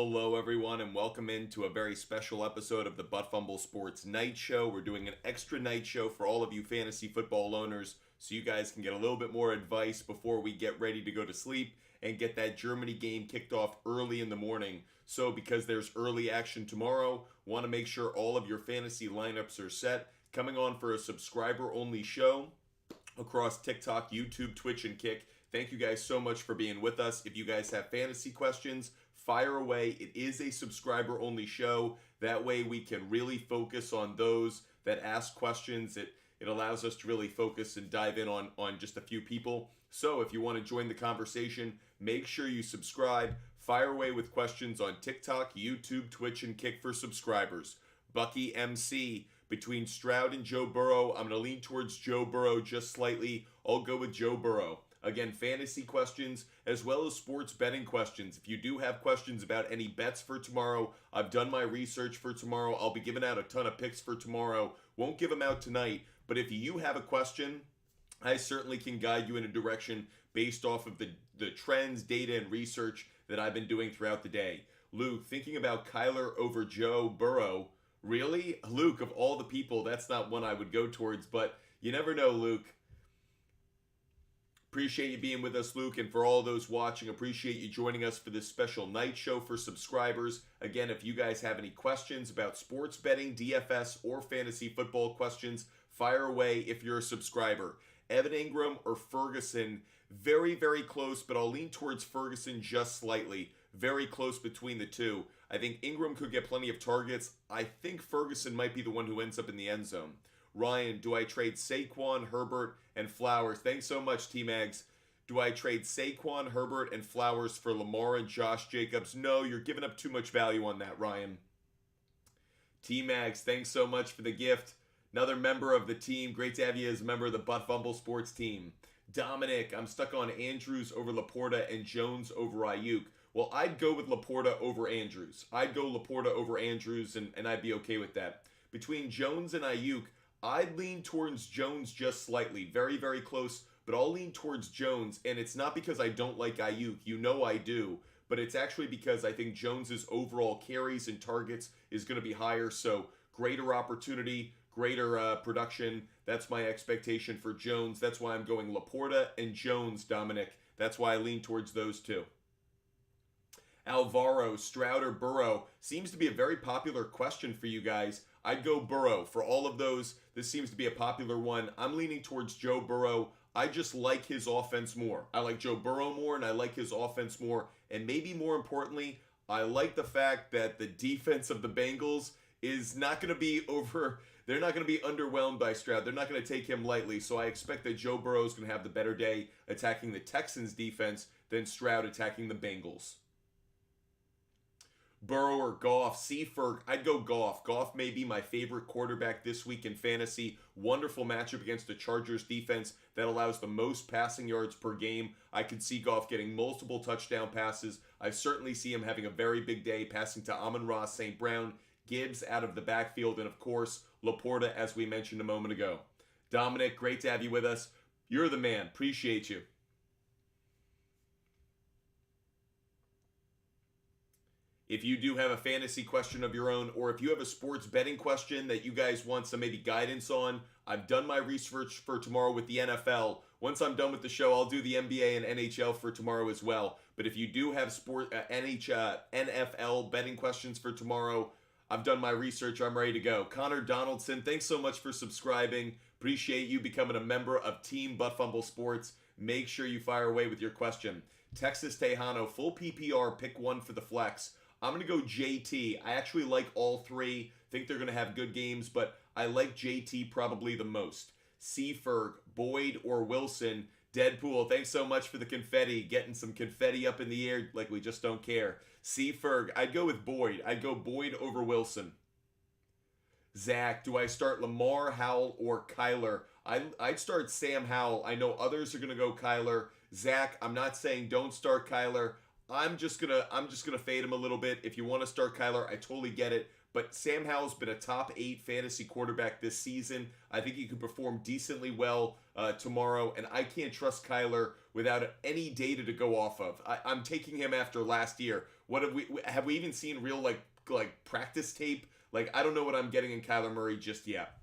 Hello, everyone, and welcome into a very special episode of the Butt Fumble Sports Night Show. We're doing an extra night show for all of you fantasy football owners so you guys can get a little bit more advice before we get ready to go to sleep and get that Germany game kicked off early in the morning. So, because there's early action tomorrow, want to make sure all of your fantasy lineups are set. Coming on for a subscriber-only show across TikTok, YouTube, Twitch, and Kick. Thank you guys so much for being with us. If you guys have fantasy questions, fire away. It is a subscriber only show. That way we can really focus on those that ask questions. It allows us to really focus and dive in on just a few people. So if you want to join the conversation, make sure you subscribe. Fire away with questions on TikTok, YouTube, Twitch, and Kick for subscribers. Bucky MC, between Stroud and Joe Burrow, I'm going to lean towards Joe Burrow just slightly. I'll go with Joe Burrow. Again, fantasy questions as well as sports betting questions. If you do have questions about any bets for tomorrow, I've done my research for tomorrow. I'll be giving out a ton of picks for tomorrow. Won't give them out tonight, but if you have a question, I certainly can guide you in a direction based off of the trends, data, and research that I've been doing throughout the day. Luke, thinking about Kyler over Joe Burrow. Really? Luke, of all the people, that's not one I would go towards, but you never know, Luke. Appreciate you being with us, Luke, and for all those watching, appreciate you joining us for this special night show for subscribers. Again, if you guys have any questions about sports betting, DFS, or fantasy football questions, fire away if you're a subscriber. Evan Ingram or Ferguson, very, very close, but I'll lean towards Ferguson just slightly. Very close between the two. I think Ingram could get plenty of targets. I think Ferguson might be the one who ends up in the end zone. Ryan, do I trade Saquon, Herbert, and Flowers? Thanks so much, T-Mags. Do I trade Saquon, Herbert, and Flowers for Lamar and Josh Jacobs? No, you're giving up too much value on that, Ryan. T-Mags, thanks so much for the gift. Another member of the team. Great to have you as a member of the Butt Fumble Sports team. Dominic, I'm stuck on Andrews over Laporta and Jones over Ayuk. Well, I'd go with Laporta over Andrews. I'd go Laporta over Andrews, and I'd be okay with that. Between Jones and Ayuk, I'd lean towards Jones just slightly. Very, very close, but I'll lean towards Jones, and it's not because I don't like Ayuk. You know I do, but it's actually because I think Jones's overall carries and targets is going to be higher, so greater opportunity, greater production. That's my expectation for Jones. That's why I'm going Laporta and Jones, Dominic. That's why I lean towards those two. Alvaro, Stroud, or Burrow seems to be a very popular question for you guys. I'd go Burrow. For all of those, this seems to be a popular one. I'm leaning towards Joe Burrow. I just like his offense more. I like Joe Burrow more, and I like his offense more. And maybe more importantly, I like the fact that the defense of the Bengals is not going to be over. They're not going to be underwhelmed by Stroud. They're not going to take him lightly. So I expect that Joe Burrow is going to have the better day attacking the Texans defense than Stroud attacking the Bengals. Burrow or Goff, Seaferg, I'd go Goff. Goff may be my favorite quarterback this week in fantasy. Wonderful matchup against the Chargers defense that allows the most passing yards per game. I could see Goff getting multiple touchdown passes. I certainly see him having a very big day passing to Amon-Ra, St. Brown, Gibbs out of the backfield, and of course, Laporta, as we mentioned a moment ago. Dominic, great to have you with us. You're the man. Appreciate you. If you do have a fantasy question of your own, or if you have a sports betting question that you guys want some maybe guidance on, I've done my research for tomorrow with the NFL. Once I'm done with the show, I'll do the NBA and NHL for tomorrow as well. But if you do have NFL betting questions for tomorrow, I've done my research. I'm ready to go. Connor Donaldson, thanks so much for subscribing. Appreciate you becoming a member of Team Butt Fumble Sports. Make sure you fire away with your question. Texas Tejano, full PPR, pick one for the flex. I'm going to go JT. I actually like all three. Think they're going to have good games, but I like JT probably the most. Seaferg, Boyd, or Wilson. Deadpool, thanks so much for the confetti. Getting some confetti up in the air like we just don't care. Seaferg, I'd go with Boyd. I'd go Boyd over Wilson. Zach, do I start Lamar, Howell, or Kyler? I'd start Sam Howell. I know others are going to go Kyler. Zach, I'm not saying don't start Kyler. I'm just gonna fade him a little bit. If you want to start Kyler, I totally get it. but Sam Howell's been a top 8 fantasy quarterback this season. I think he could perform decently well tomorrow, and I can't trust Kyler without any data to go off of. I'm taking him after last year. What have we even seen real like practice tape? Like, I don't know what I'm getting in Kyler Murray just yet.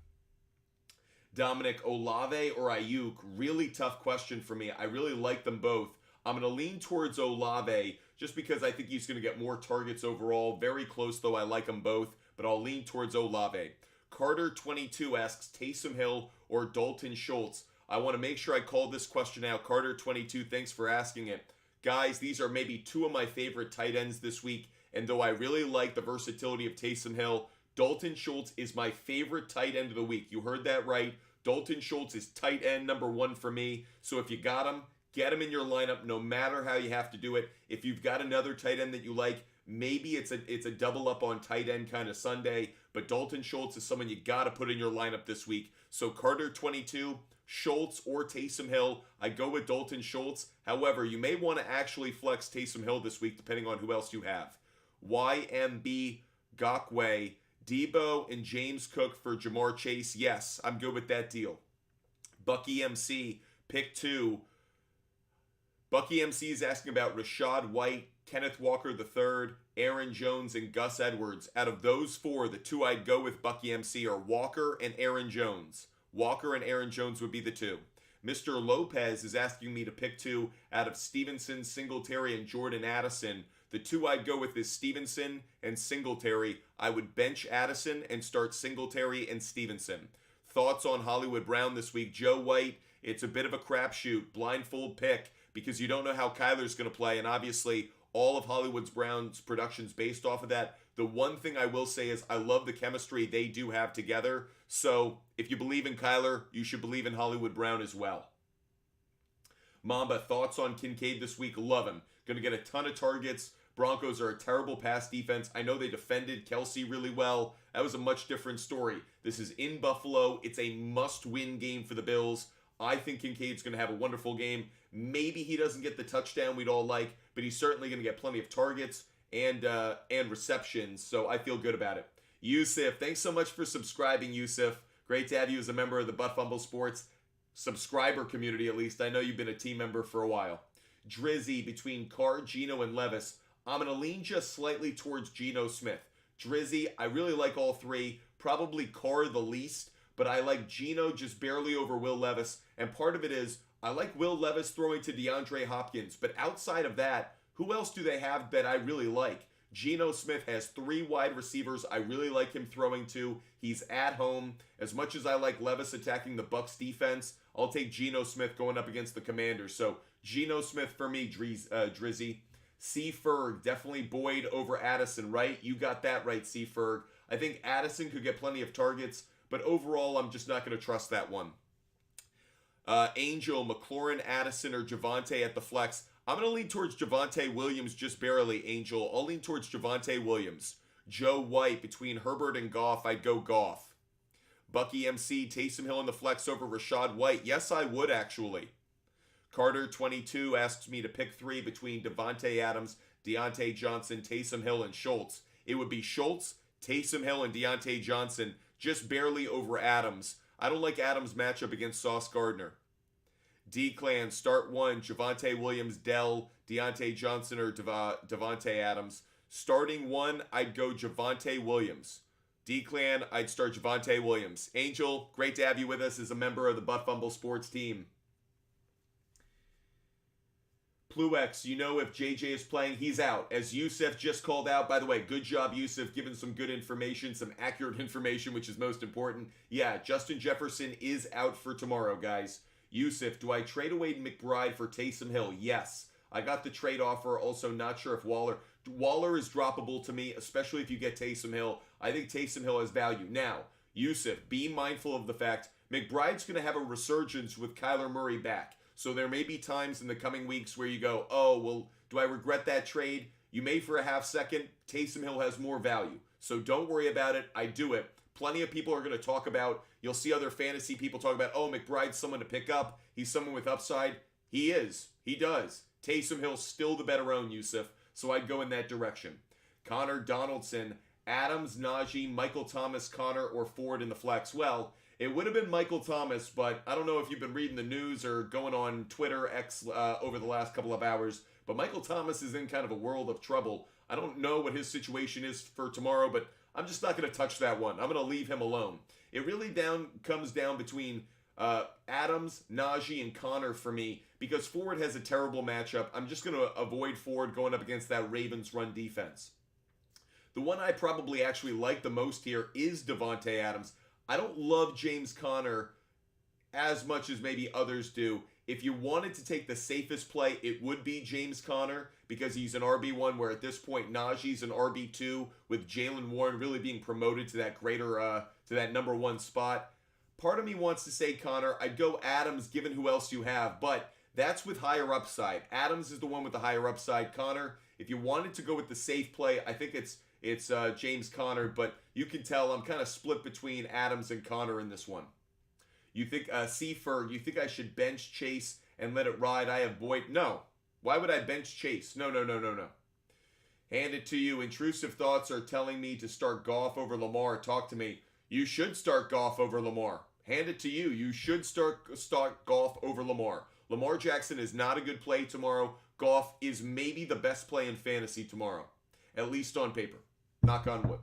Dominic, Olave or Ayuk? Really tough question for me. I really like them both. I'm going to lean towards Olave just because I think he's going to get more targets overall. Very close, though. I like them both, but I'll lean towards Olave. Carter22 asks Taysom Hill or Dalton Schultz. I want to make sure I call this question out. Carter22, thanks for asking it. Guys, these are maybe two of my favorite tight ends this week, and though I really like the versatility of Taysom Hill, Dalton Schultz is my favorite tight end of the week. You heard that right. Dalton Schultz is tight end number 1 for me. So if you got him, get him in your lineup no matter how you have to do it. If you've got another tight end that you like, maybe it's a double up on tight end kind of Sunday. But Dalton Schultz is someone you got to put in your lineup this week. So Carter22, Schultz or Taysom Hill. I go with Dalton Schultz. However, you may want to actually flex Taysom Hill this week depending on who else you have. YMB Gakwe, Debo and James Cook for Jamar Chase. Yes, I'm good with that deal. Bucky MC, pick 2. Bucky MC is asking about Rachaad White, Kenneth Walker III, Aaron Jones, and Gus Edwards. Out of those 4, the 2 I'd go with Bucky MC are Walker and Aaron Jones. Walker and Aaron Jones would be the 2. Mr. Lopez is asking me to pick 2 out of Stevenson, Singletary, and Jordan Addison. The 2 I'd go with is Stevenson and Singletary. I would bench Addison and start Singletary and Stevenson. Thoughts on Hollywood Brown this week? Joe White, it's a bit of a crapshoot, blindfold pick, because you don't know how Kyler's going to play, and obviously all of Hollywood Brown's production's based off of that. The one thing I will say is I love the chemistry they do have together, so if you believe in Kyler, you should believe in Hollywood Brown as well. Mamba, thoughts on Kincaid this week? Love him. Going to get a ton of targets. Broncos are a terrible pass defense. I know they defended Kelsey really well. That was a much different story. This is in Buffalo. It's a must-win game for the Bills. I think Kincaid's going to have a wonderful game. Maybe he doesn't get the touchdown we'd all like, but he's certainly going to get plenty of targets and receptions, so I feel good about it. Yusuf, thanks so much for subscribing, Yusuf. Great to have you as a member of the Butt Fumble Sports subscriber community, at least. I know you've been a team member for a while. Drizzy, between Carr, Geno, and Levis, I'm going to lean just slightly towards Geno Smith. Drizzy, I really like all 3. Probably Carr the least, but I like Geno just barely over Will Levis. And part of it is I like Will Levis throwing to DeAndre Hopkins. But outside of that, who else do they have that I really like? Geno Smith has 3 wide receivers I really like him throwing to. He's at home. As much as I like Levis attacking the Bucs defense, I'll take Geno Smith going up against the Commanders. So Geno Smith for me, Drizzy. C. Ferg, definitely Boyd over Addison, right? You got that right, C. Ferg. I think Addison could get plenty of targets, but overall, I'm just not going to trust that one. Angel, McLaurin, Addison, or Javonte at the flex. I'm going to lean towards Javonte Williams just barely, Angel. I'll lean towards Javonte Williams. Joe White, between Herbert and Goff, I'd go Goff. Bucky MC, Taysom Hill in the flex over Rachaad White. Yes, I would, actually. Carter22 asks me to pick 3 between Devontae Adams, Deontay Johnson, Taysom Hill, and Schultz. It would be Schultz, Taysom Hill, and Deontay Johnson, just barely over Adams. I don't like Adams' matchup against Sauce Gardner. D-Clan, start 1, Javonte Williams, Dell, Deontay Johnson, or Devontae Adams. Starting 1, I'd go Javonte Williams. D-Clan, I'd start Javonte Williams. Angel, great to have you with us as a member of the Butt Fumble Sports team. Pluex, you know if JJ is playing, he's out. As Yusuf just called out, by the way, good job, Yusuf, giving some good information, some accurate information, which is most important. Yeah, Justin Jefferson is out for tomorrow, guys. Yusuf, do I trade away McBride for Taysom Hill? Yes. I got the trade offer. Also, not sure if Waller is droppable to me, especially if you get Taysom Hill. I think Taysom Hill has value. Now, Yusuf, be mindful of the fact McBride's going to have a resurgence with Kyler Murray back. So there may be times in the coming weeks where you go, oh, well, do I regret that trade? You may for a half second. Taysom Hill has more value. So don't worry about it. I do it. Plenty of people are going to talk about, you'll see other fantasy people talk about, oh, McBride's someone to pick up. He's someone with upside. He is. He does. Taysom Hill's still the better own, Yusuf. So I'd go in that direction. Connor Donaldson, Adams, Najee, Michael Thomas, Connor, or Ford in the flex. Well, it would have been Michael Thomas, but I don't know if you've been reading the news or going on Twitter X over the last couple of hours, but Michael Thomas is in kind of a world of trouble. I don't know what his situation is for tomorrow, but I'm just not going to touch that one. I'm going to leave him alone. It really comes down between Adams, Najee, and Connor for me, because Ford has a terrible matchup. I'm just going to avoid Ford going up against that Ravens run defense. The one I probably actually like the most here is Devontae Adams. I don't love James Conner as much as maybe others do. If you wanted to take the safest play, it would be James Conner, because he's an RB1, where at this point Najee's an RB2, with Jaylen Warren really being promoted to that to that number one spot. Part of me wants to say Conner. I'd go Adams given who else you have, but that's with higher upside. Adams is the one with the higher upside. Conner, if you wanted to go with the safe play, I think it's James Conner, but you can tell I'm kind of split between Adams and Conner in this one. You think Seaford, you think I should bench Chase and let it ride? I have Boyd. No. Why would I bench Chase? No. Hand it to you. Intrusive thoughts are telling me to start Goff over Lamar. Talk to me. You should start Goff over Lamar. Hand it to you. You should start Goff over Lamar. Lamar Jackson is not a good play tomorrow. Goff is maybe the best play in fantasy tomorrow, at least on paper. Knock on wood.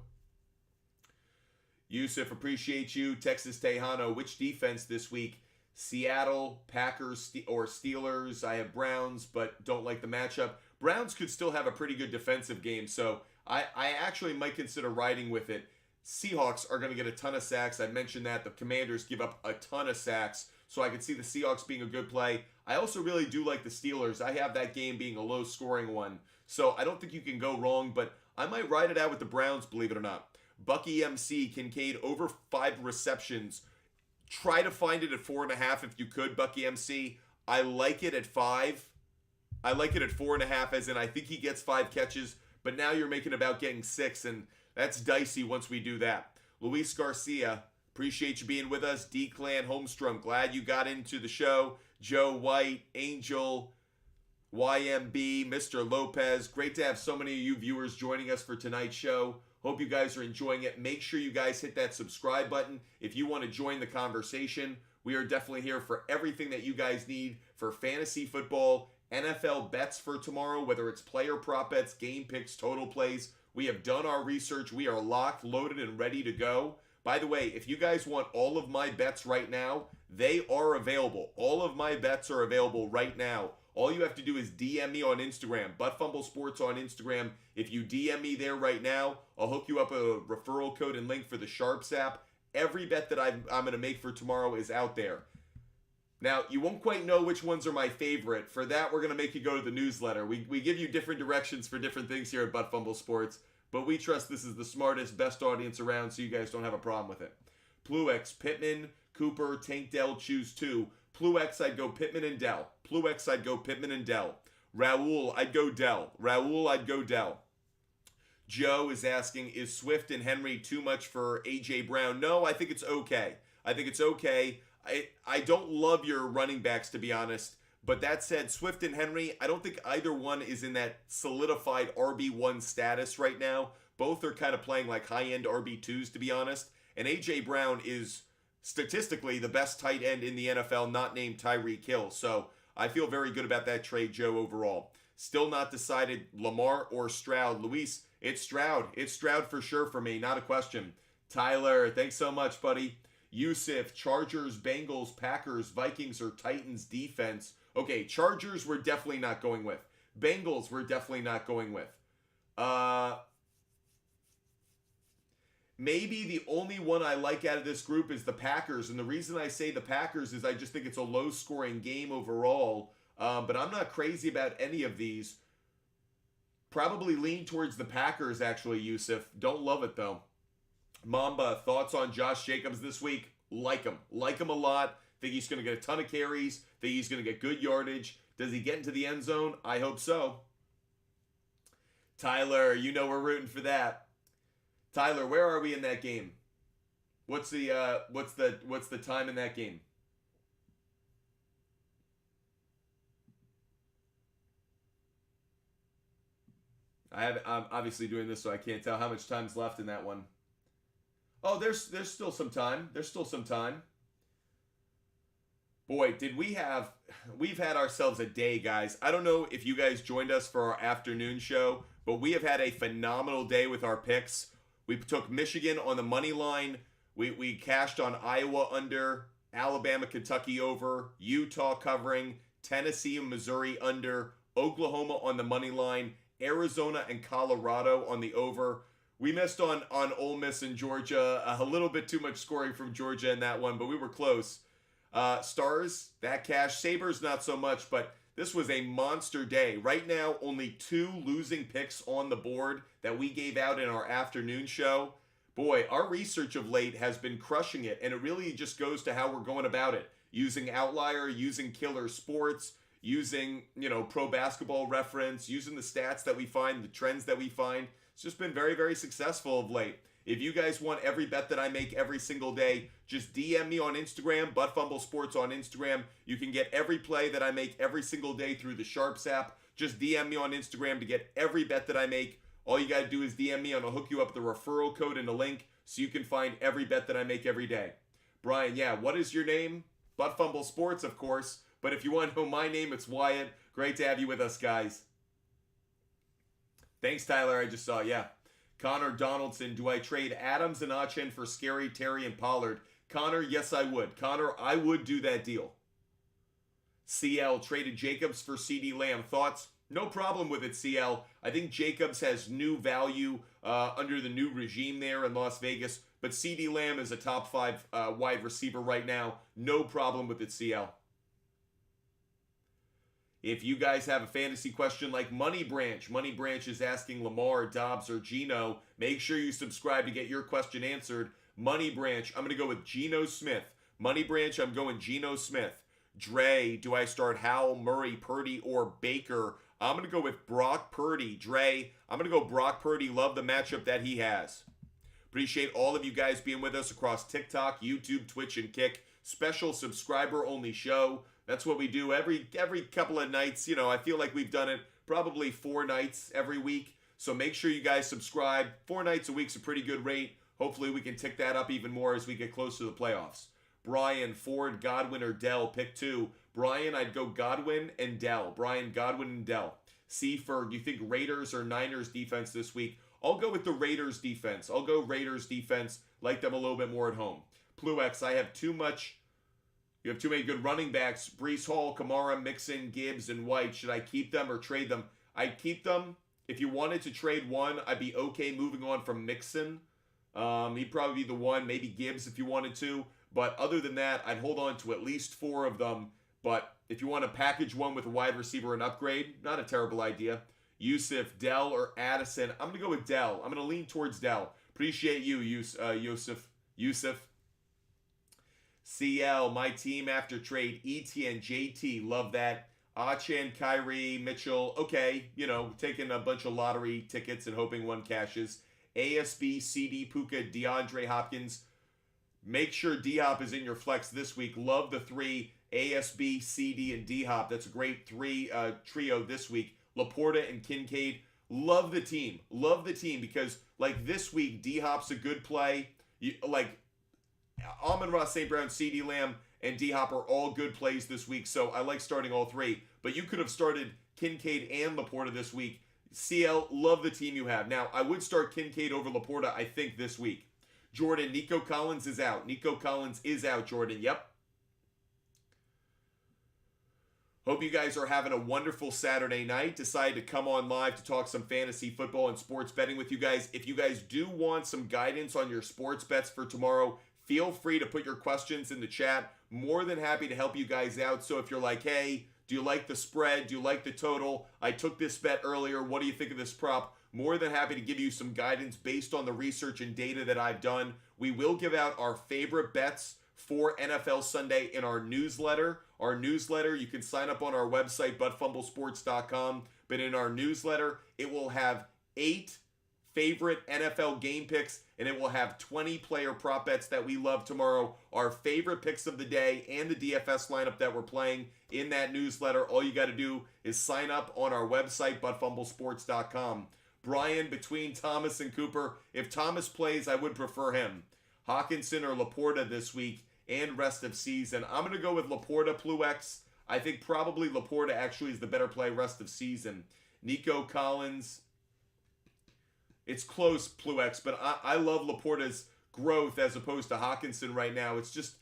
Yusuf, appreciate you. Texas Tejano, which defense this week? Seattle, Packers, or Steelers? I have Browns, but don't like the matchup. Browns could still have a pretty good defensive game, so I actually might consider riding with it. Seahawks are going to get a ton of sacks. I mentioned that. The Commanders give up a ton of sacks, so I could see the Seahawks being a good play. I also really do like the Steelers. I have that game being a low-scoring one, so I don't think you can go wrong, but I might ride it out with the Browns, believe it or not. Bucky MC, Kincaid over 5 receptions. Try to find it at 4.5 if you could, Bucky MC. I like it at 5. I like it at 4.5, as in I think he gets 5 catches, but now you're making about getting 6, and that's dicey once we do that. Luis Garcia, appreciate you being with us. D-Clan Holmstrom, glad you got into the show. Joe White, Angel, YMB, Mr. Lopez. Great to have so many of you viewers joining us for tonight's show. Hope you guys are enjoying it. Make sure you guys hit that subscribe button if you want to join the conversation. We are definitely here for everything that you guys need for fantasy football, NFL bets for tomorrow, whether it's player prop bets, game picks, total plays. We have done our research. We are locked, loaded, and ready to go. By the way, if you guys want all of my bets right now, they are available. All of my bets are available right now. All you have to do is DM me on Instagram, ButtFumble Sports on Instagram. If you DM me there right now, I'll hook you up a referral code and link for the SHARPZ app. Every bet that I'm going to make for tomorrow is out there. Now, you won't quite know which ones are my favorite. For that, we're going to make you go to the newsletter. We give you different directions for different things here at ButtFumble Sports, but we trust this is the smartest, best audience around, so you guys don't have a problem with it. Pluex, Pittman, Cooper, Tank Dell, choose 2. Pluex, I'd go Pittman and Dell. Pluex, I'd go Pittman and Dell. Raul, I'd go Dell. Raul, I'd go Dell. Joe is asking, is Swift and Henry too much for A.J. Brown? No, I think it's okay. I think it's okay. I don't love your running backs, to be honest. But that said, Swift and Henry, I don't think either one is in that solidified RB1 status right now. Both are kind of playing like high-end RB2s, to be honest. And A.J. Brown is statistically the best tight end in the NFL, not named Tyreek Hill. So I feel very good about that trade, Joe, overall. Still not decided Lamar or Stroud. Luis, it's Stroud. It's Stroud for sure for me, not a question. Tyler, thanks so much, buddy. Yusuf, Chargers, Bengals, Packers, Vikings, or Titans defense. Okay, Chargers we're definitely not going with. Bengals we're definitely not going with. Maybe the only one I like out of this group is the Packers. And the reason I say the Packers is I just think it's a low-scoring game overall. But I'm not crazy about any of these. Probably lean towards the Packers, actually, Yusuf. Don't love it, though. Mamba, thoughts on Josh Jacobs this week? Like him. Like him a lot. Think he's going to get a ton of carries. Think he's going to get good yardage. Does he get into the end zone? I hope so. Tyler, you know we're rooting for that. Tyler, where are we in that game? What's the time in that game? I'm obviously doing this so I can't tell how much time's left in that one. Oh, there's still some time. There's still some time. Boy, we've had ourselves a day, guys. I don't know if you guys joined us for our afternoon show, but we have had a phenomenal day with our picks. We took Michigan on the money line. We cashed on Iowa under, Alabama, Kentucky over, Utah covering, Tennessee and Missouri under, Oklahoma on the money line, Arizona and Colorado on the over. We missed on Ole Miss and Georgia. A little bit too much scoring from Georgia in that one, but we were close. Stars, that cash. Sabres, not so much, but this was a monster day. Right now, only 2 losing picks on the board that we gave out in our afternoon show. Boy, our research of late has been crushing it, and it really just goes to how we're going about it. Using Outlier, using Killer Sports, using, Pro Basketball Reference, using the stats that we find, the trends that we find. It's just been very, very successful of late. If you guys want every bet that I make every single day, just DM me on Instagram, Buttfumble Sports on Instagram. You can get every play that I make every single day through the SHARPZ app. Just DM me on Instagram to get every bet that I make. All you got to do is DM me and I'll hook you up with the referral code and the link so you can find every bet that I make every day. Brian, yeah, what is your name? Buttfumble Sports, of course. But if you want to know my name, it's Wyatt. Great to have you with us, guys. Thanks, Tyler. I just saw, yeah. Connor Donaldson, do I trade Adams and Achen for Scary, Terry, and Pollard? Connor, yes, I would. Connor, I would do that deal. CL, traded Jacobs for CeeDee Lamb. Thoughts? No problem with it, CL. I think Jacobs has new value under the new regime there in Las Vegas, but CeeDee Lamb is a top 5 wide receiver right now. No problem with it, CL. If you guys have a fantasy question like Money Branch is asking Lamar, Dobbs, or Geno, make sure you subscribe to get your question answered. Money Branch, I'm going to go with Geno Smith. Money Branch, I'm going Geno Smith. Dre, do I start Howell, Murray, Purdy, or Baker? I'm going to go with Brock Purdy. Dre, I'm going to go Brock Purdy. Love the matchup that he has. Appreciate all of you guys being with us across TikTok, YouTube, Twitch, and Kick. Special subscriber-only show. That's what we do every couple of nights. I feel like we've done it probably 4 nights every week. So make sure you guys subscribe. 4 nights a week's a pretty good rate. Hopefully we can tick that up even more as we get close to the playoffs. Brian, Ford, Godwin, or Dell. Pick 2. Brian, I'd go Godwin and Dell. Brian, Godwin, and Dell. C. Ferg, you think Raiders or Niners defense this week? I'll go with the Raiders defense. I'll go Raiders defense. Like them a little bit more at home. Pluex, I have too much... You have too many good running backs. Breece Hall, Kamara, Mixon, Gibbs, and White. Should I keep them or trade them? I'd keep them. If you wanted to trade one, I'd be okay moving on from Mixon. He'd probably be the one. Maybe Gibbs if you wanted to. But other than that, I'd hold on to at least 4 of them. But if you want to package one with a wide receiver and upgrade, not a terrible idea. Yusuf, Dell, or Addison. I'm going to go with Dell. I'm going to lean towards Dell. Appreciate you, Yusuf. CL, my team after trade, ETN, JT, love that. Achan, Kyrie, Mitchell, okay, taking a bunch of lottery tickets and hoping one cashes. ASB, CD, Puka, DeAndre Hopkins. Make sure D-Hop is in your flex this week. Love the 3, ASB, CD, and D-Hop. That's a great 3 trio this week. Laporta and Kincaid. Love the team because, this week, D-Hop's a good play. Amon-Ra St. Brown, CeeDee Lamb, and D-Hop are all good plays this week, so I like starting all 3. But you could have started Kincaid and Laporta this week. CL, love the team you have. Now, I would start Kincaid over Laporta, I think, this week. Jordan, Nico Collins is out. Jordan. Yep. Hope you guys are having a wonderful Saturday night. Decided to come on live to talk some fantasy football and sports betting with you guys. If you guys do want some guidance on your sports bets for tomorrow, feel free to put your questions in the chat. More than happy to help you guys out. So if you're like, hey, do you like the spread? Do you like the total? I took this bet earlier. What do you think of this prop? More than happy to give you some guidance based on the research and data that I've done. We will give out our favorite bets for NFL Sunday in our newsletter. You can sign up on our website, buttfumblesports.com. But in our newsletter, it will have 8 favorite NFL game picks, and it will have 20 player prop bets that we love tomorrow, our favorite picks of the day, and the DFS lineup that we're playing in that newsletter. All you got to do is sign up on our website, buttfumblesports.com. Brian, between Thomas and Cooper, if Thomas plays, I would prefer him. Hawkinson or Laporta this week and rest of season. I'm going to go with Laporta, Pluex. I think probably Laporta actually is the better play rest of season. Nico Collins. It's close, Pluex, but I love Laporta's growth as opposed to Hawkinson right now. It's just,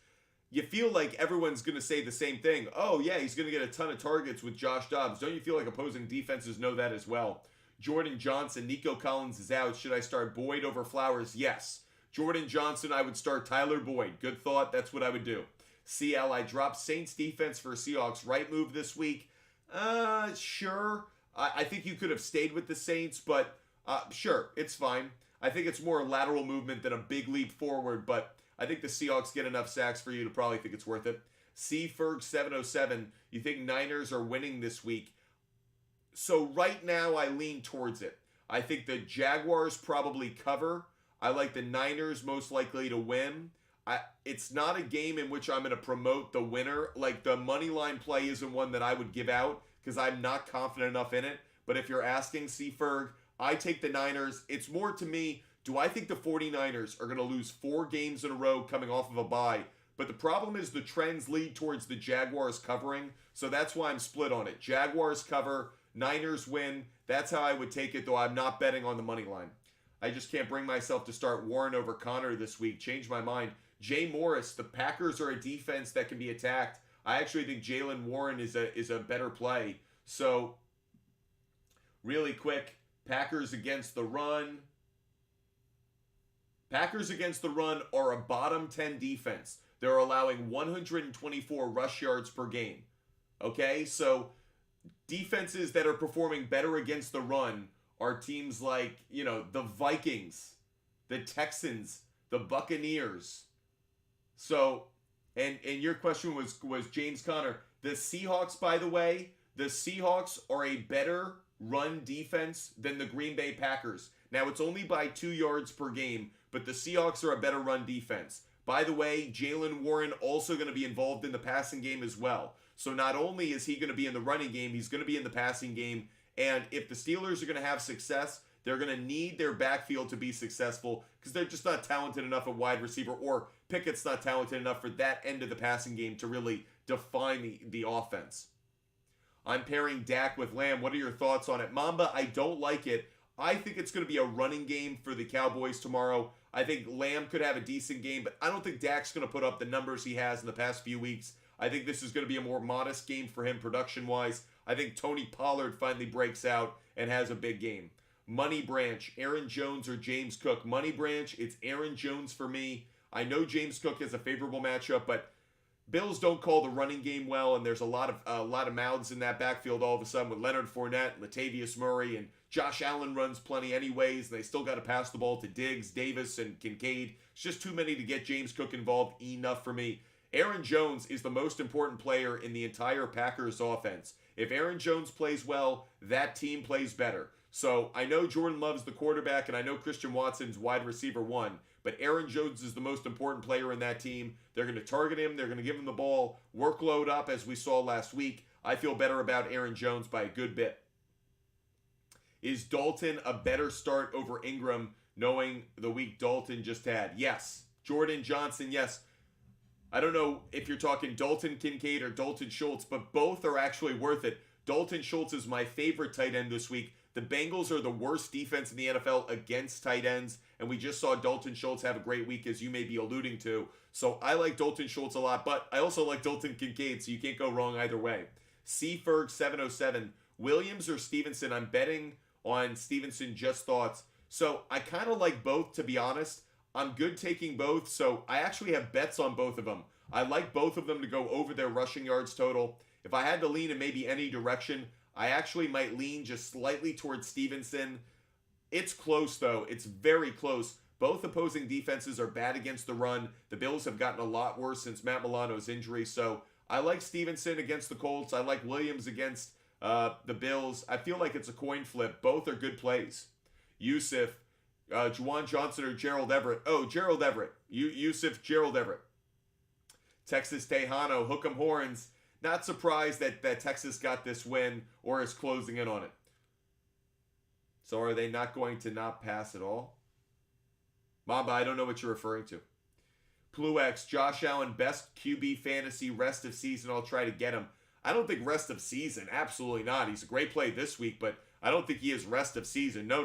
you feel like everyone's going to say the same thing. Oh, yeah, he's going to get a ton of targets with Josh Dobbs. Don't you feel like opposing defenses know that as well? Jordan Johnson, Nico Collins is out. Should I start Boyd over Flowers? Yes. Jordan Johnson, I would start Tyler Boyd. Good thought. That's what I would do. CL, I dropped Saints defense for Seahawks. Right move this week? Sure. I think you could have stayed with the Saints, but sure, it's fine. I think it's more a lateral movement than a big leap forward, but I think the Seahawks get enough sacks for you to probably think it's worth it. C. Ferg 707, you think Niners are winning this week? So right now, I lean towards it. I think the Jaguars probably cover. I like the Niners most likely to win. It's not a game in which I'm going to promote the winner. Like, the money line play isn't one that I would give out because I'm not confident enough in it. But if you're asking, C. Ferg, I take the Niners. It's more to me, do I think the 49ers are going to lose 4 games in a row coming off of a bye? But the problem is the trends lead towards the Jaguars covering. So that's why I'm split on it. Jaguars cover, Niners win. That's how I would take it, though I'm not betting on the money line. I just can't bring myself to start Warren over Connor this week. Change my mind. Jay Morris, the Packers are a defense that can be attacked. I actually think Jaylen Warren is a better play. So, really quick, Packers against the run. Packers against the run are a bottom 10 defense. They're allowing 124 rush yards per game. Okay, so defenses that are performing better against the run are teams like, the Vikings, the Texans, the Buccaneers. So, and your question was James Conner. The Seahawks, by the way, the Seahawks are a better run defense than the Green Bay Packers. Now, it's only by 2 yards per game, but the Seahawks are a better run defense. By the way, Jaylen Warren also going to be involved in the passing game as well. So not only is he going to be in the running game, he's going to be in the passing game. And if the Steelers are going to have success, they're going to need their backfield to be successful because they're just not talented enough at wide receiver, or Pickett's not talented enough for that end of the passing game to really define the offense. I'm pairing Dak with Lamb. What are your thoughts on it? Mamba, I don't like it. I think it's going to be a running game for the Cowboys tomorrow. I think Lamb could have a decent game, but I don't think Dak's going to put up the numbers he has in the past few weeks. I think this is going to be a more modest game for him production-wise. I think Tony Pollard finally breaks out and has a big game. Money Branch, Aaron Jones or James Cook. Money Branch, it's Aaron Jones for me. I know James Cook has a favorable matchup, but Bills don't call the running game well, and there's a lot of mouths in that backfield all of a sudden with Leonard Fournette, Latavius Murray, and Josh Allen runs plenty anyways, and they still got to pass the ball to Diggs, Davis, and Kincaid. It's just too many to get James Cook involved enough for me. Aaron Jones is the most important player in the entire Packers offense. If Aaron Jones plays well, that team plays better. So I know Jordan Love's the quarterback, and I know Christian Watson's wide receiver 1, but Aaron Jones is the most important player in that team. They're going to target him. They're going to give him the ball. Workload up, as we saw last week. I feel better about Aaron Jones by a good bit. Is Dalton a better start over Ingram, knowing the week Dalton just had? Yes. Jordan Johnson, yes. I don't know if you're talking Dalton Kincaid or Dalton Schultz, but both are actually worth it. Dalton Schultz is my favorite tight end this week. The Bengals are the worst defense in the NFL against tight ends, and we just saw Dalton Schultz have a great week, as you may be alluding to. So I like Dalton Schultz a lot, but I also like Dalton Kincaid, so you can't go wrong either way. C. Ferg 707, Williams or Stevenson? I'm betting on Stevenson, just thoughts. So I kind of like both, to be honest. I'm good taking both, so I actually have bets on both of them. I like both of them to go over their rushing yards total. If I had to lean in maybe any direction, I actually might lean just slightly towards Stevenson. It's close, though. It's very close. Both opposing defenses are bad against the run. The Bills have gotten a lot worse since Matt Milano's injury, so I like Stevenson against the Colts. I like Williams against the Bills. I feel like it's a coin flip. Both are good plays. Yusuf, Juwan Johnson or Gerald Everett? Oh, Gerald Everett. Yusuf, Gerald Everett. Texas Tejano, hook 'em horns. Not surprised that Texas got this win or is closing in on it. So are they not going to not pass at all? Mamba, I don't know what you're referring to. Pluex, Josh Allen, best QB fantasy rest of season. I'll try to get him. I don't think rest of season. Absolutely not. He's a great play this week, but I don't think he is rest of season. No.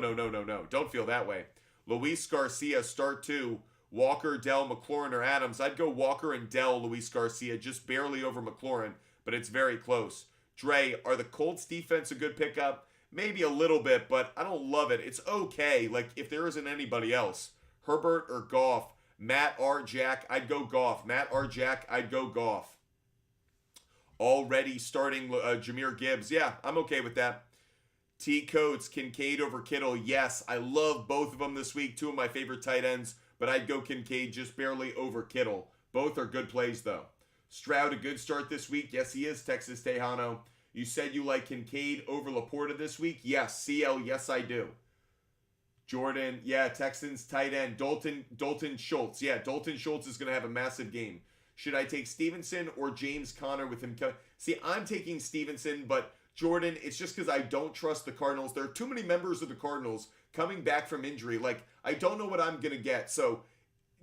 Don't feel that way. Luis Garcia, start 2. Walker, Dell, McLaurin, or Adams. I'd go Walker and Dell, Luis Garcia, just barely over McLaurin, but it's very close. Dre, are the Colts defense a good pickup? Maybe a little bit, but I don't love it. It's okay, like if there isn't anybody else. Herbert or Goff? Matt R. Jack, I'd go Goff. Matt R. Jack, I'd go Goff. Already starting Jahmyr Gibbs. Yeah, I'm okay with that. T. Coates, Kincaid over Kittle. Yes, I love both of them this week. 2 of my favorite tight ends, but I'd go Kincaid just barely over Kittle. Both are good plays, though. Stroud, a good start this week. Yes, he is, Texas Tejano. You said you like Kincaid over Laporta this week? Yes, CL, yes, I do. Jordan, yeah, Texans tight end. Dalton Schultz. Yeah, Dalton Schultz is going to have a massive game. Should I take Stevenson or James Conner with him? See, I'm taking Stevenson, but Jordan, it's just because I don't trust the Cardinals. There are too many members of the Cardinals coming back from injury. Like, I don't know what I'm going to get. So,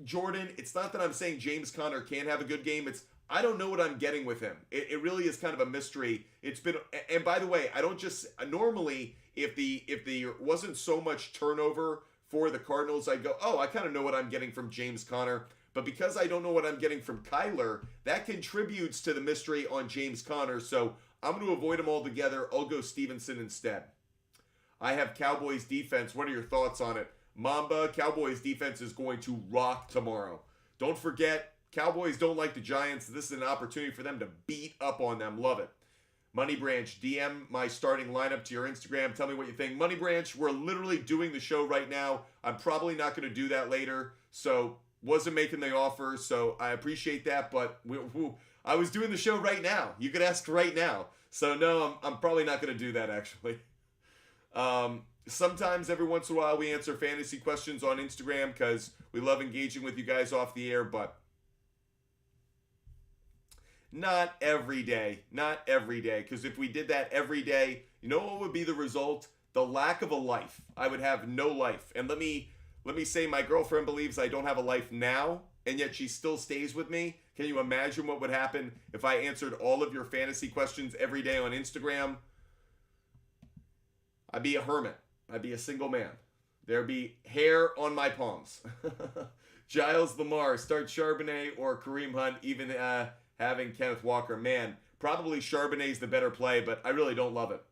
Jordan, it's not that I'm saying James Conner can't have a good game. It's I don't know what I'm getting with him. It really is kind of a mystery. It's been, and by the way, I don't just normally if there wasn't so much turnover for the Cardinals, I'd go, oh, I kind of know what I'm getting from James Conner. But because I don't know what I'm getting from Kyler, that contributes to the mystery on James Conner. So I'm going to avoid him altogether. I'll go Stevenson instead. I have Cowboys defense. What are your thoughts on it? Mamba, Cowboys defense is going to rock tomorrow. Don't forget, Cowboys don't like the Giants. This is an opportunity for them to beat up on them. Love it. Money Branch, DM my starting lineup to your Instagram. Tell me what you think. Money Branch, we're literally doing the show right now. I'm probably not going to do that later. So wasn't making the offer. So I appreciate that. But I was doing the show right now. You could ask right now. So no, I'm probably not going to do that actually. Sometimes every once in a while we answer fantasy questions on Instagram because we love engaging with you guys off the air, but not every day. Not every day. Because if we did that every day, you know what would be the result? The lack of a life. I would have no life. And let me say my girlfriend believes I don't have a life now, and yet she still stays with me. Can you imagine what would happen if I answered all of your fantasy questions every day on Instagram? I'd be a hermit. I'd be a single man. There'd be hair on my palms. Giles Lamar, start Charbonnet or Kareem Hunt, even having Kenneth Walker. Man, probably Charbonnet's the better play, but I really don't love it.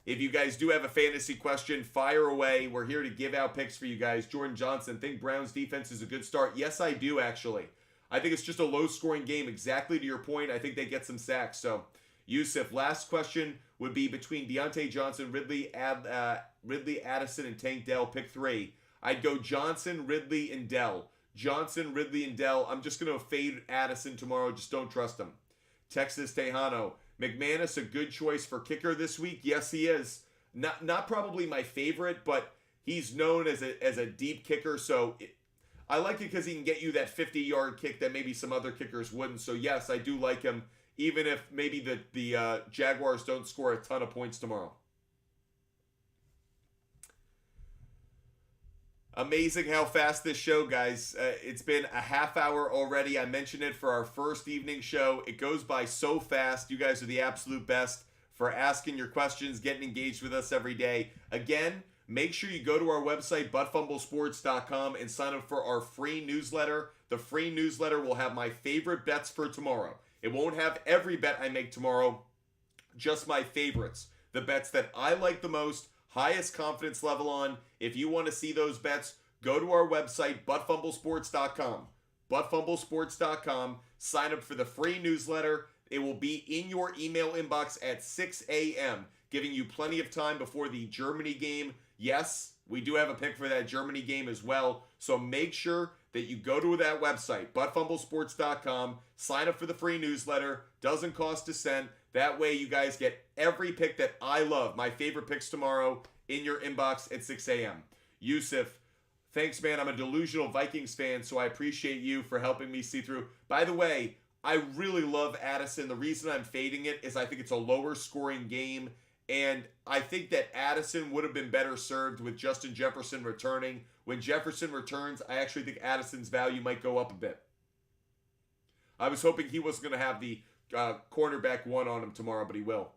If you guys do have a fantasy question, fire away. We're here to give out picks for you guys. Jordan Johnson, think Browns defense is a good start? Yes, I do, actually. I think it's just a low-scoring game. Exactly to your point. I think they get some sacks. So, Yusuf, last question would be between Deontay Johnson, Ridley, Addison, and Tank Dell. Pick 3. I'd go Johnson, Ridley, and Dell. Johnson, Ridley, and Dell. I'm just going to fade Addison tomorrow. Just don't trust him. Texas Tejano. McManus, a good choice for kicker this week? Yes, he is. Not probably my favorite, but he's known as a deep kicker. So I like it because he can get you that 50-yard kick that maybe some other kickers wouldn't. So yes, I do like him, even if maybe the Jaguars don't score a ton of points tomorrow. Amazing how fast this show, guys. It's been a half hour already. I mentioned it for our first evening show. It goes by so fast. You guys are the absolute best for asking your questions, getting engaged with us every day. Again, make sure you go to our website, buttfumblesports.com, and sign up for our free newsletter. The free newsletter will have my favorite bets for tomorrow. It won't have every bet I make tomorrow, just my favorites. The bets that I like the most, highest confidence level on. If you want to see those bets, go to our website, buttfumblesports.com. Buttfumblesports.com. Sign up for the free newsletter. It will be in your email inbox at 6 a.m., giving you plenty of time before the Germany game. Yes, we do have a pick for that Germany game as well. So make sure that you go to that website, buttfumblesports.com. Sign up for the free newsletter. Doesn't cost a cent. That way you guys get every pick that I love, my favorite picks tomorrow, in your inbox at 6 a.m. Yusuf, thanks, man. I'm a delusional Vikings fan, so I appreciate you for helping me see through. By the way, I really love Addison. The reason I'm fading it is I think it's a lower scoring game, And I think that Addison would have been better served with Justin Jefferson returning. When Jefferson returns, I actually think Addison's value might go up a bit. I was hoping he wasn't going to have the cornerback one on him tomorrow, but he will.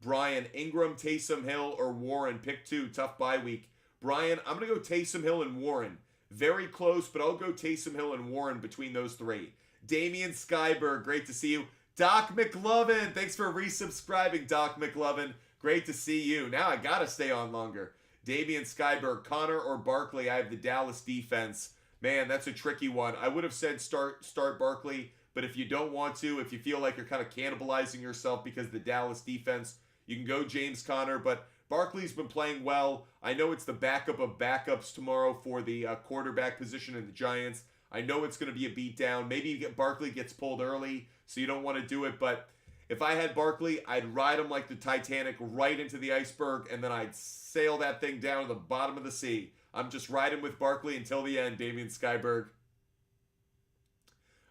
Brian, Ingram, Taysom Hill, or Warren? Pick two. Tough bye week. Brian, I'm going to go Taysom Hill and Warren. Very close, but I'll go Taysom Hill and Warren between those three. Damian Skyberg, great to see you. Doc McLovin, thanks for resubscribing, Doc McLovin. Great to see you. Now I got to stay on longer. Damian Skyberg, Connor or Barkley? I have the Dallas defense. Man, that's a tricky one. I would have said start Barkley, but if you don't want to, if you feel like you're kind of cannibalizing yourself because of the Dallas defense, you can go James Conner, but Barkley's been playing well. I know it's the backup of backups tomorrow for the quarterback position in the Giants. I know it's going to be a beatdown. Maybe Barkley gets pulled early, so you don't want to do it, but if I had Barkley, I'd ride him like the Titanic right into the iceberg, and then I'd sail that thing down to the bottom of the sea. I'm just riding with Barkley until the end, Damian Skyberg.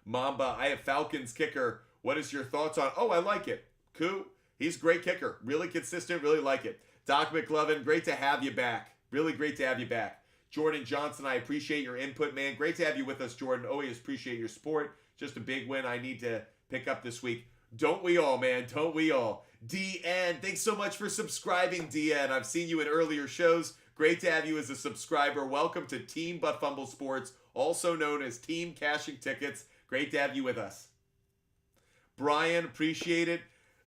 Mamba, I have Falcons kicker. What is your thoughts on? Oh, I like it. Koo, he's a great kicker. Really consistent, really like it. Doc McLovin, great to have you back. Really great to have you back. Jordan Johnson, I appreciate your input, man. Great to have you with us, Jordan. Always appreciate your support. Just a big win I need to pick up this week. Don't we all, man? Don't we all? DN, thanks so much for subscribing, DN. I've seen you in earlier shows. Great to have you as a subscriber. Welcome to Team Butt Fumble Sports, also known as Team Cashing Tickets. Great to have you with us. Brian, appreciate it.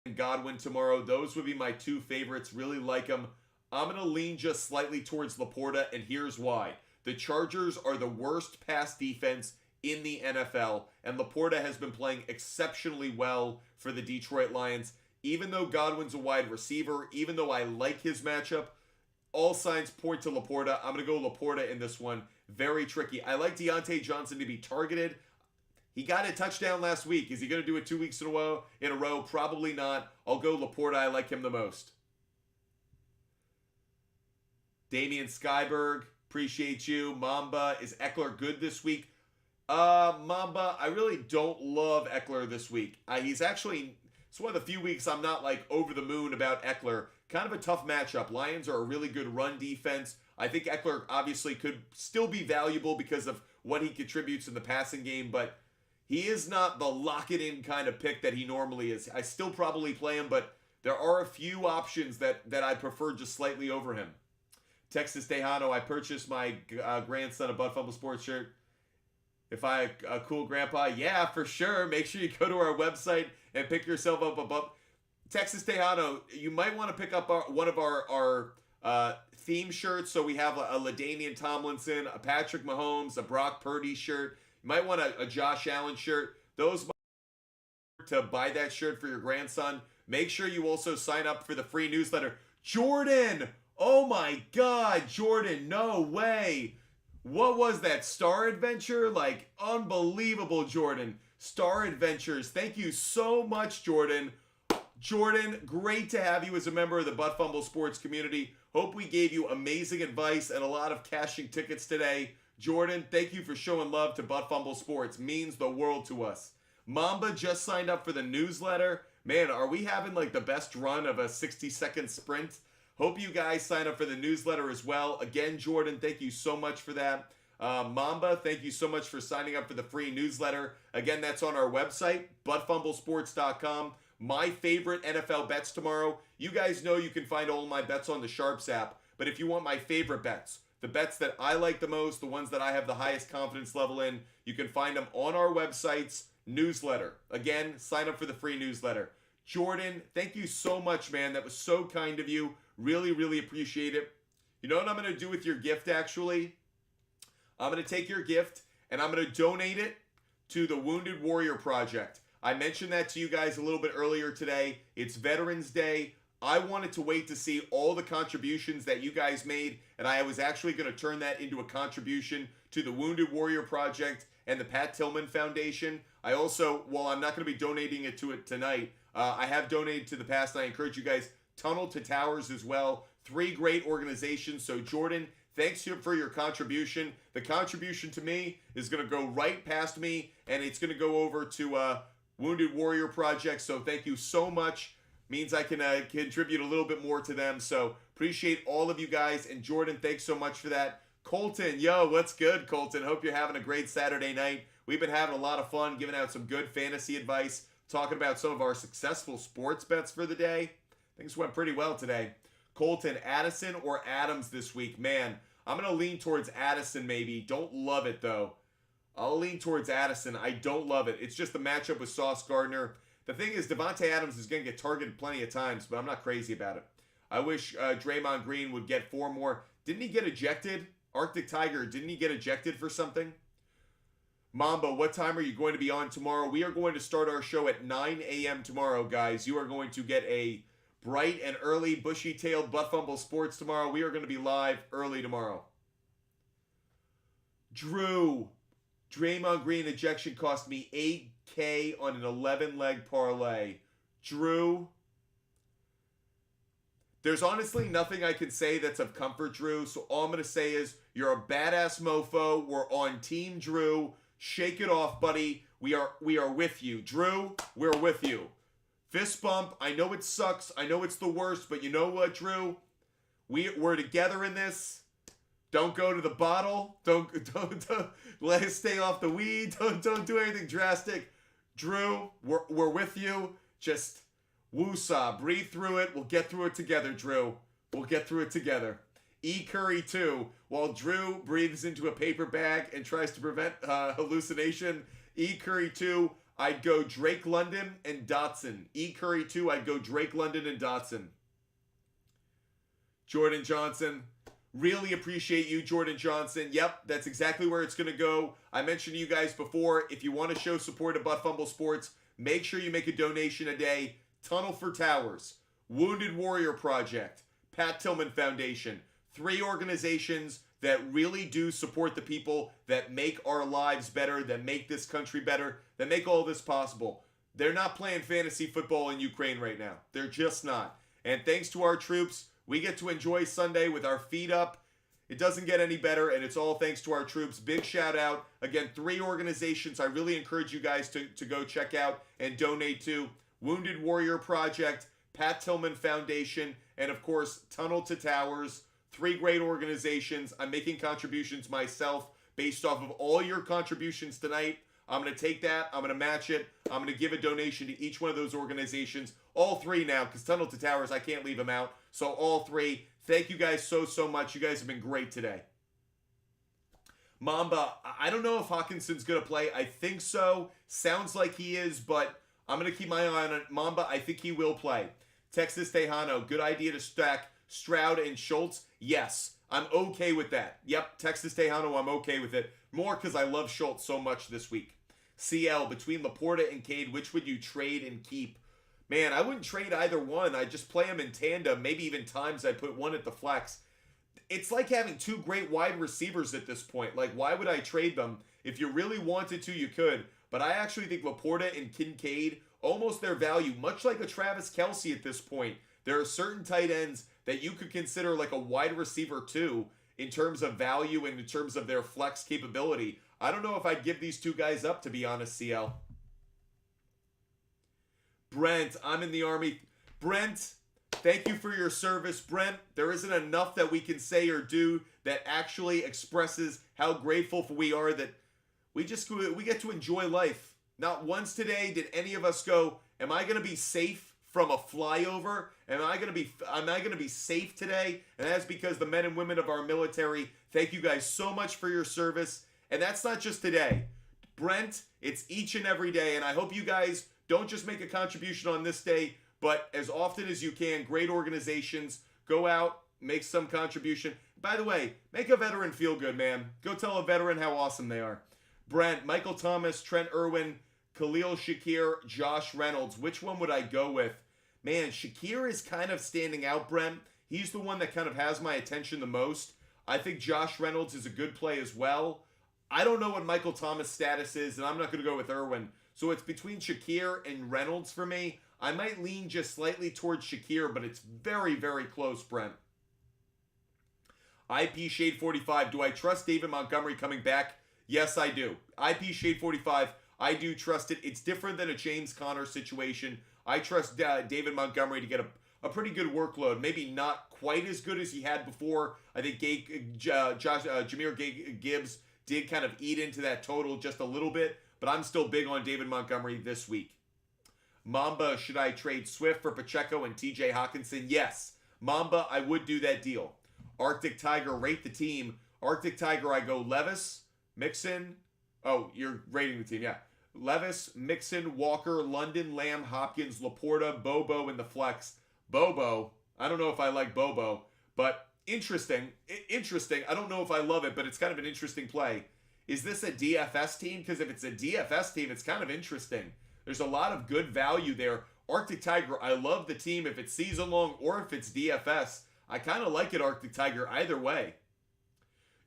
And Godwin tomorrow. Those would be my two favorites. Really like them. I'm going to lean just slightly towards Laporta, and here's why. The Chargers are the worst pass defense in the NFL, and Laporta has been playing exceptionally well for the Detroit Lions. Even though Godwin's a wide receiver, even though I like his matchup, all signs point to Laporta. I'm going to go Laporta in this one. Very tricky. I like Deontay Johnson to be targeted. He got a touchdown last week. Is he going to do it 2 weeks in a row? Probably not. I'll go Laporta. I like him the most. Damian Skyberg, appreciate you. Mamba, is Eckler good this week? Mamba, I really don't love Eckler this week. It's one of the few weeks I'm not like over the moon about Eckler. Kind of a tough matchup. Lions are a really good run defense. I think Eckler obviously could still be valuable because of what he contributes in the passing game, but he is not the lock-it-in kind of pick that he normally is. I still probably play him, but there are a few options that I prefer just slightly over him. Texas Tejano, I purchased my grandson a Butt Fumble Sports shirt. If I a cool grandpa, yeah, for sure. Make sure you go to our website and pick yourself up a Texas Tejano, you might want to pick up one of our theme shirts. So we have a LaDainian Tomlinson, a Patrick Mahomes, a Brock Purdy shirt. You might want a Josh Allen shirt. Those to buy that shirt for your grandson. Make sure you also sign up for the free newsletter. Jordan! Oh my God, Jordan, no way. What was that, Star Adventure? Like, unbelievable, Jordan. Star Adventures. Thank you so much, Jordan. Jordan, great to have you as a member of the Butt Fumble Sports community. Hope we gave you amazing advice and a lot of cashing tickets today. Jordan, thank you for showing love to Butt Fumble Sports. Means the world to us. Mamba just signed up for the newsletter. Man, are we having like the best run of a 60-second sprint? Hope you guys sign up for the newsletter as well. Again, Jordan, thank you so much for that. Mamba, thank you so much for signing up for the free newsletter. Again, that's on our website, buttfumblesports.com. My favorite NFL bets tomorrow. You guys know you can find all of my bets on the SHARPZ app. But if you want my favorite bets, the bets that I like the most, the ones that I have the highest confidence level in, you can find them on our website's newsletter. Again, sign up for the free newsletter. Jordan, thank you so much, man. That was so kind of you. Really, really appreciate it. You know what I'm going to do with your gift, actually? I'm going to take your gift, and I'm going to donate it to the Wounded Warrior Project. I mentioned that to you guys a little bit earlier today. It's Veterans Day. I wanted to wait to see all the contributions that you guys made, and I was actually going to turn that into a contribution to the Wounded Warrior Project and the Pat Tillman Foundation. I also, while I'm not going to be donating it to it tonight, I have donated to the past, and I encourage you guys, Tunnel to Towers as well. 3 great organizations. So Jordan, thanks for your contribution. The contribution to me is going to go right past me, and it's going to go over to Wounded Warrior Project. So thank you so much. means I can contribute a little bit more to them. So appreciate all of you guys. And Jordan, thanks so much for that. Colton, yo, what's good, Colton? Hope you're having a great Saturday night. We've been having a lot of fun, giving out some good fantasy advice, talking about some of our successful sports bets for the day. Things went pretty well today. Colton, Addison or Adams this week? Man, I'm going to lean towards Addison maybe. Don't love it, though. I'll lean towards Addison. I don't love it. It's just the matchup with Sauce Gardner. The thing is, Devontae Adams is going to get targeted plenty of times, but I'm not crazy about it. I wish Draymond Green would get 4 more. Didn't he get ejected? Arctic Tiger, didn't he get ejected for something? Mamba, what time are you going to be on tomorrow? We are going to start our show at 9 a.m. tomorrow, guys. You are going to get a bright and early, bushy-tailed Butt Fumble Sports tomorrow. We are going to be live early tomorrow. Drew, Draymond Green ejection cost me $8K on an 11-leg parlay. Drew, there's honestly nothing I can say that's of comfort, Drew. So all I'm going to say is you're a badass mofo. We're on Team Drew. Shake it off, buddy. We are with you. Drew, we're with you. Fist bump. I know it sucks. I know it's the worst, but you know what, Drew? We're together in this. Don't go to the bottle. Don't let us stay off the weed. Don't do anything drastic. Drew, we're with you. Just woosah. Breathe through it. We'll get through it together, Drew. We'll get through it together. E. Curry 2. While Drew breathes into a paper bag and tries to prevent hallucination, E. Curry 2, I'd go Drake London and Dotson. E. Curry 2, I'd go Drake London and Dotson. Jordan Johnson. Really appreciate you, Jordan Johnson. Yep, that's exactly where it's going to go. I mentioned to you guys before, if you want to show support to Butt Fumble Sports, make sure you make a donation a day. Tunnel for Towers, Wounded Warrior Project, Pat Tillman Foundation. 3 organizations that really do support the people that make our lives better, that make this country better, that make all this possible. They're not playing fantasy football in Ukraine right now. They're just not. And thanks to our troops, we get to enjoy Sunday with our feet up. It doesn't get any better, and it's all thanks to our troops. Big shout out. Again, 3 organizations I really encourage you guys to go check out and donate to. Wounded Warrior Project, Pat Tillman Foundation, and of course, Tunnel to Towers. 3 great organizations. I'm making contributions myself based off of all your contributions tonight. I'm going to take that. I'm going to match it. I'm going to give a donation to each one of those organizations. All 3 now, because Tunnel to Towers, I can't leave them out. So all 3. Thank you guys so much. You guys have been great today. Mamba, I don't know if Hawkinson's going to play. I think so. Sounds like he is, but I'm going to keep my eye on it. Mamba, I think he will play. Texas Tejano, good idea to stack Stroud and Schultz. Yes, I'm okay with that. Yep, Texas Tejano, I'm okay with it. More because I love Schultz so much this week. CL, between Laporta and Cade, which would you trade and keep? Man, I wouldn't trade either one. I'd just play them in tandem. Maybe even times I'd put one at the flex. It's like having 2 great wide receivers at this point. Like, why would I trade them? If you really wanted to, you could. But I actually think Laporta and Kincaid, almost their value, much like a Travis Kelce at this point. There are certain tight ends that you could consider like a wide receiver too in terms of value and in terms of their flex capability. I don't know if I'd give these 2 guys up, to be honest, CL. Brent, I'm in the Army. Brent, thank you for your service. Brent, there isn't enough that we can say or do that actually expresses how grateful we are that we get to enjoy life. Not once today did any of us go, am I going to be safe from a flyover? Am I going to be safe today? And that's because the men and women of our military, thank you guys so much for your service. And that's not just today. Brent, it's each and every day. And I hope you guys don't just make a contribution on this day, but as often as you can. Great organizations. Go out, make some contribution. By the way, make a veteran feel good, man. Go tell a veteran how awesome they are. Brent, Michael Thomas, Trent Irwin, Khalil Shakir, Josh Reynolds. Which one would I go with? Man, Shakir is kind of standing out, Brent. He's the one that kind of has my attention the most. I think Josh Reynolds is a good play as well. I don't know what Michael Thomas' status is, and I'm not going to go with Irwin. So it's between Shakir and Reynolds for me. I might lean just slightly towards Shakir, but it's very, very close, Brent. IP Shade 45. Do I trust David Montgomery coming back? Yes, I do. IP Shade 45. I do trust it. It's different than a James Conner situation. I trust David Montgomery to get a pretty good workload. Maybe not quite as good as he had before. I think Jahmyr Gibbs did kind of eat into that total just a little bit, but I'm still big on David Montgomery this week. Mamba, should I trade Swift for Pacheco and TJ Hawkinson? Yes. Mamba, I would do that deal. Arctic Tiger, rate the team. Arctic Tiger, I go Levis, Mixon. Oh, you're rating the team, yeah. Levis, Mixon, Walker, London, Lamb, Hopkins, Laporta, Bobo in the flex. Bobo, I don't know if I like Bobo, but interesting. I don't know if I love it, but it's kind of an interesting play. Is this a DFS team? Because if it's a DFS team, it's kind of interesting. There's a lot of good value there. Arctic Tiger, I love the team if it's season long or if it's DFS. I kind of like it, Arctic Tiger, either way.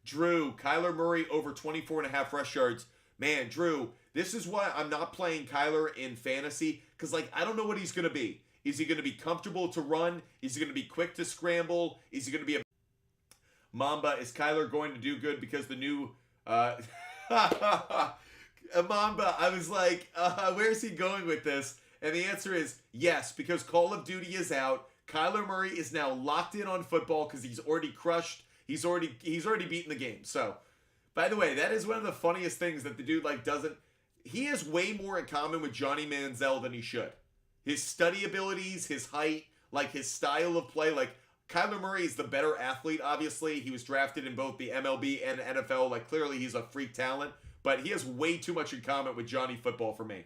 Drew, Kyler Murray over 24.5 rush yards. Man, Drew, this is why I'm not playing Kyler in fantasy, because, I don't know what he's going to be. Is he going to be comfortable to run? Is he going to be quick to scramble? Is he going to be a... Mamba, is Kyler going to do good because the new... Mamba, I was like, where's he going with this? And the answer is yes, because Call of Duty is out. Kyler Murray is now locked in on football because he's already crushed. He's already beaten the game. So, by the way, that is one of the funniest things that the dude doesn't. He has way more in common with Johnny Manziel than he should. His study abilities, his height, his style of play. Kyler Murray is the better athlete. Obviously, he was drafted in both the MLB and NFL. Clearly, he's a freak talent. But he has way too much in common with Johnny Football for me.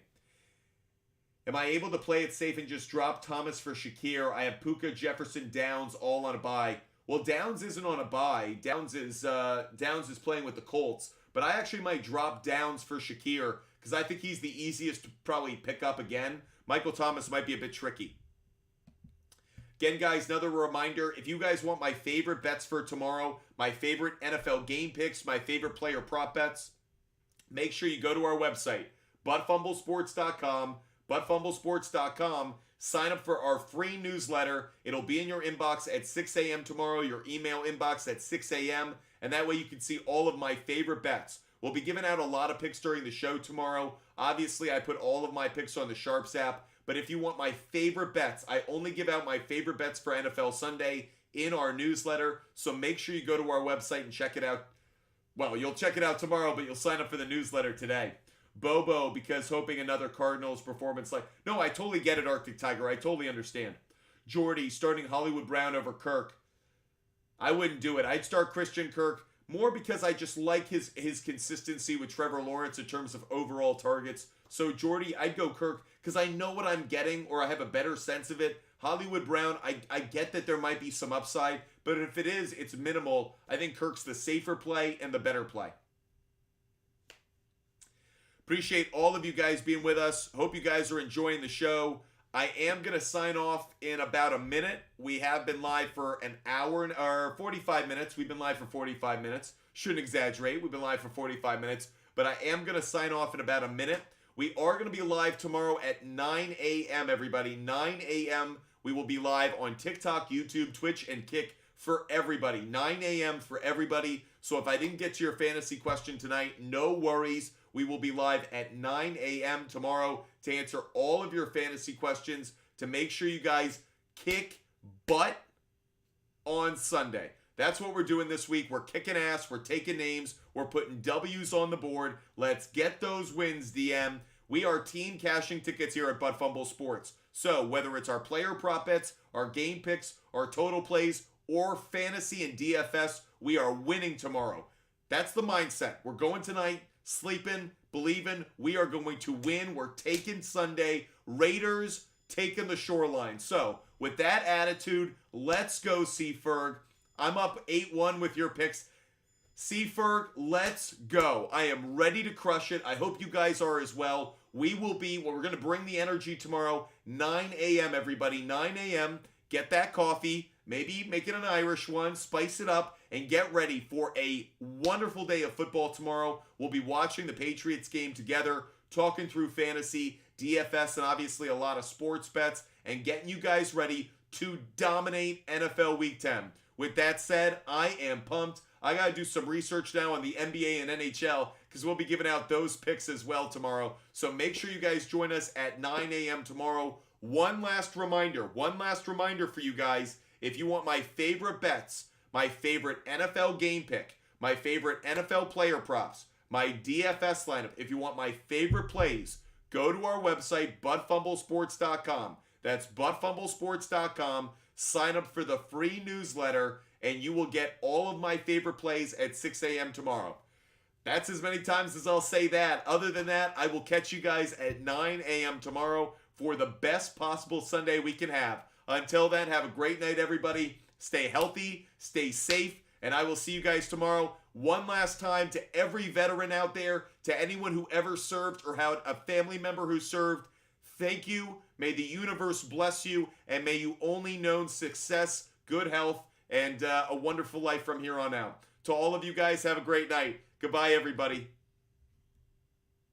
Am I able to play it safe and just drop Thomas for Shakir? I have Puka, Jefferson, Downs all on a bye. Well, Downs isn't on a bye. Downs is playing with the Colts. But I actually might drop Downs for Shakir because I think he's the easiest to probably pick up again. Michael Thomas might be a bit tricky. Again, guys, another reminder, if you guys want my favorite bets for tomorrow, my favorite NFL game picks, my favorite player prop bets, make sure you go to our website, buttfumblesports.com, sign up for our free newsletter. It'll be in your inbox at 6 a.m. tomorrow, your email inbox at 6 a.m., and that way you can see all of my favorite bets. We'll be giving out a lot of picks during the show tomorrow. Obviously, I put all of my picks on the SHARPZ app, but if you want my favorite bets, I only give out my favorite bets for NFL Sunday in our newsletter, so make sure you go to our website and check it out. Well, you'll check it out tomorrow, but you'll sign up for the newsletter today. Bobo, because hoping another Cardinals performance No, I totally get it, Arctic Tiger. I totally understand. Jordy, starting Hollywood Brown over Kirk. I wouldn't do it. I'd start Christian Kirk more because I just like his consistency with Trevor Lawrence in terms of overall targets. So, Jordy, I'd go Kirk because I know what I'm getting or I have a better sense of it. Hollywood Brown, I get that there might be some upside, but if it is, it's minimal. I think Kirk's the safer play and the better play. Appreciate all of you guys being with us. Hope you guys are enjoying the show. I am going to sign off in about a minute. We have been live for an hour or 45 minutes. We've been live for 45 minutes. Shouldn't exaggerate. We've been live for 45 minutes. But I am going to sign off in about a minute. We are going to be live tomorrow at 9 a.m., everybody. 9 a.m. We will be live on TikTok, YouTube, Twitch, and Kick for everybody. 9 a.m. for everybody. So if I didn't get to your fantasy question tonight, no worries. We will be live at 9 a.m. tomorrow to answer all of your fantasy questions to make sure you guys kick butt on Sunday. That's what we're doing this week. We're kicking ass. We're taking names. We're putting W's on the board. Let's get those wins, DM. We are team cashing tickets here at Butt Fumble Sports. So whether it's our player prop bets, our game picks, our total plays, or fantasy and DFS, we are winning tomorrow. That's the mindset. We're going tonight, sleeping, believing. We are going to win. We're taking Sunday. Raiders taking the shoreline. So with that attitude, let's go, Seaferg. I'm up 8-1 with your picks. Seaferg, let's go. I am ready to crush it. I hope you guys are as well. We're going to bring the energy tomorrow. 9 a.m., everybody. 9 a.m. Get that coffee. Maybe make it an Irish one. Spice it up. And get ready for a wonderful day of football tomorrow. We'll be watching the Patriots game together, talking through fantasy, DFS, and obviously a lot of sports bets, and getting you guys ready to dominate NFL Week 10. With that said, I am pumped. I got to do some research now on the NBA and NHL because we'll be giving out those picks as well tomorrow. So make sure you guys join us at 9 a.m. tomorrow. One last reminder for you guys. If you want my favorite bets, my favorite NFL game pick, my favorite NFL player props, my DFS lineup, if you want my favorite plays, go to our website, buttfumblesports.com. That's buttfumblesports.com. Sign up for the free newsletter, and you will get all of my favorite plays at 6 a.m. tomorrow. That's as many times as I'll say that. Other than that, I will catch you guys at 9 a.m. tomorrow for the best possible Sunday we can have. Until then, have a great night, everybody. Stay healthy, stay safe, and I will see you guys tomorrow. One last time to every veteran out there, to anyone who ever served or had a family member who served, thank you. May the universe bless you, and may you only know success, good health, and a wonderful life from here on out. To all of you guys, have a great night. Goodbye, everybody.